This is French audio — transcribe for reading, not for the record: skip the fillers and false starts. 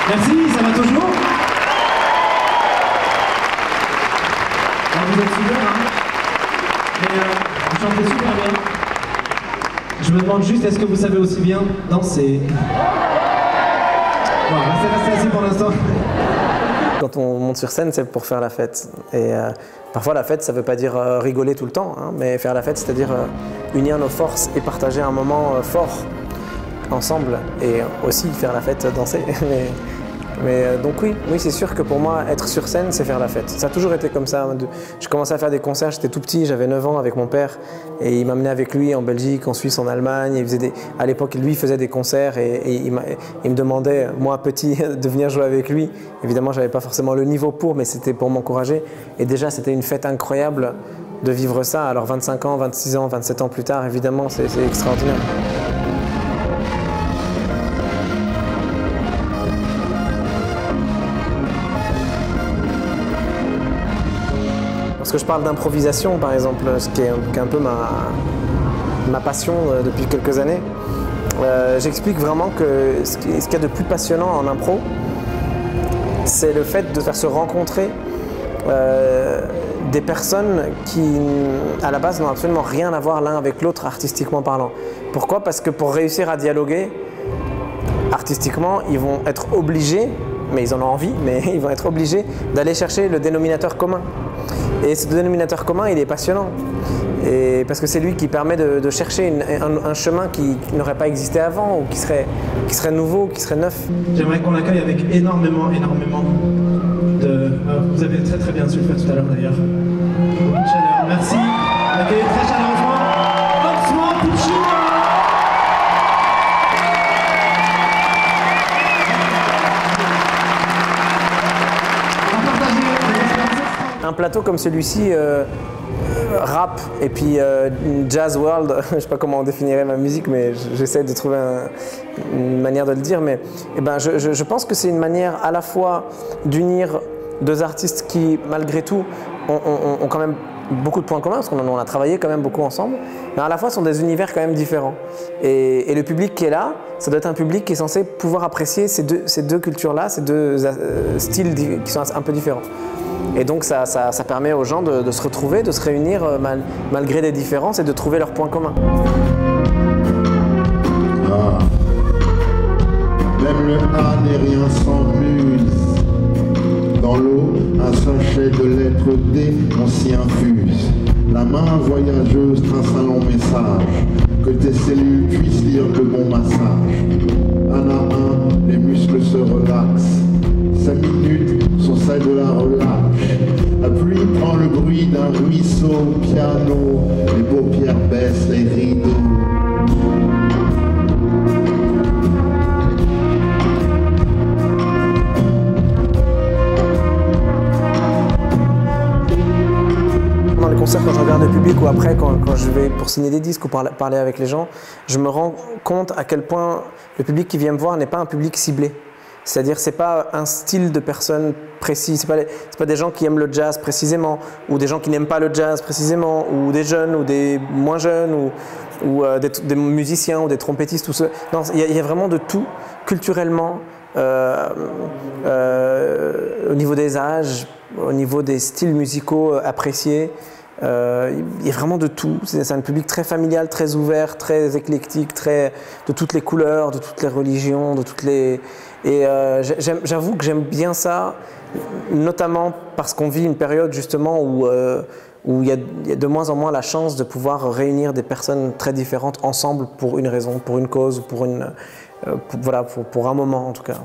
Merci, ça va toujours? Alors, vous êtes super, hein? Mais vous chantez super bien. Je me demande juste, est-ce que vous savez aussi bien danser? Bon, restez assis pour l'instant. Quand on monte sur scène, c'est pour faire la fête. Et parfois, la fête, ça ne veut pas dire rigoler tout le temps, hein, mais faire la fête, c'est-à-dire unir nos forces et partager un moment fort ensemble. Et aussi faire la fête, danser. Donc oui, c'est sûr que pour moi, être sur scène, c'est faire la fête. Ça a toujours été comme ça. Je commençais à faire des concerts, j'étais tout petit, j'avais 9 ans avec mon père. Et il m'amenait avec lui en Belgique, en Suisse, en Allemagne. À l'époque, lui, il faisait des concerts et il me demandait, moi petit, de venir jouer avec lui. Évidemment, je n'avais pas forcément le niveau pour, mais c'était pour m'encourager. Et déjà, c'était une fête incroyable de vivre ça. Alors 25 ans, 26 ans, 27 ans plus tard, évidemment, c'est extraordinaire. Lorsque je parle d'improvisation, par exemple, ce qui est un peu ma passion depuis quelques années, j'explique vraiment que ce qu'il y a de plus passionnant en impro, c'est le fait de faire se rencontrer des personnes qui, à la base, n'ont absolument rien à voir l'un avec l'autre artistiquement parlant. Pourquoi? Parce que pour réussir à dialoguer artistiquement, ils vont être obligés, mais ils en ont envie, mais ils vont être obligés d'aller chercher le dénominateur commun. Et ce dénominateur commun, il est passionnant. Et parce que c'est lui qui permet de chercher un chemin qui n'aurait pas existé avant ou qui serait nouveau, qui serait neuf. J'aimerais qu'on l'accueille avec énormément de... vous avez très bien su le faire tout à l'heure d'ailleurs. Beaucoup de chaleur. Merci. Accueillez très chaleureusement Oxmo Puccino. Un plateau comme celui-ci, rap et puis jazz world, je ne sais pas comment on définirait ma musique, mais j'essaie de trouver une manière de le dire, mais je pense que c'est une manière à la fois d'unir deux artistes qui, malgré tout, ont quand même beaucoup de points communs, parce qu'on a travaillé quand même beaucoup ensemble, mais à la fois sont des univers quand même différents. Et le public qui est là, ça doit être un public qui est censé pouvoir apprécier ces deux cultures-là, ces deux styles qui sont un peu différents. Et donc ça permet aux gens de se retrouver, de se réunir malgré des différences et de trouver leurs points communs. Ah. Même le A n'est rien sans muse. Dans l'eau, un sachet de lettres D, on s'y infuse. La main voyageuse trace un long message, que tes cellules puissent lire le bon massage. Un à un, les muscles se relaxent. 5 minutes, son sel de la relâche. La pluie prend le bruit d'un ruisseau au piano. Les paupières baissent les rideaux. Dans les concerts, quand je regarde le public ou après, quand je vais pour signer des disques ou parler avec les gens, je me rends compte à quel point le public qui vient me voir n'est pas un public ciblé. C'est-à-dire c'est pas un style de personne précis, c'est pas des gens qui aiment le jazz précisément, ou des gens qui n'aiment pas le jazz précisément, ou des jeunes ou des moins jeunes, ou des musiciens ou des trompettistes, tout ça. Non, il y a vraiment de tout, culturellement, au niveau des âges, au niveau des styles musicaux appréciés. Il y a vraiment de tout. C'est un public très familial, très ouvert, très éclectique, de toutes les couleurs, de toutes les religions, de toutes les... Et j'avoue que j'aime bien ça, notamment parce qu'on vit une période justement où il y a de moins en moins la chance de pouvoir réunir des personnes très différentes ensemble pour une raison, pour une cause, pour un moment en tout cas.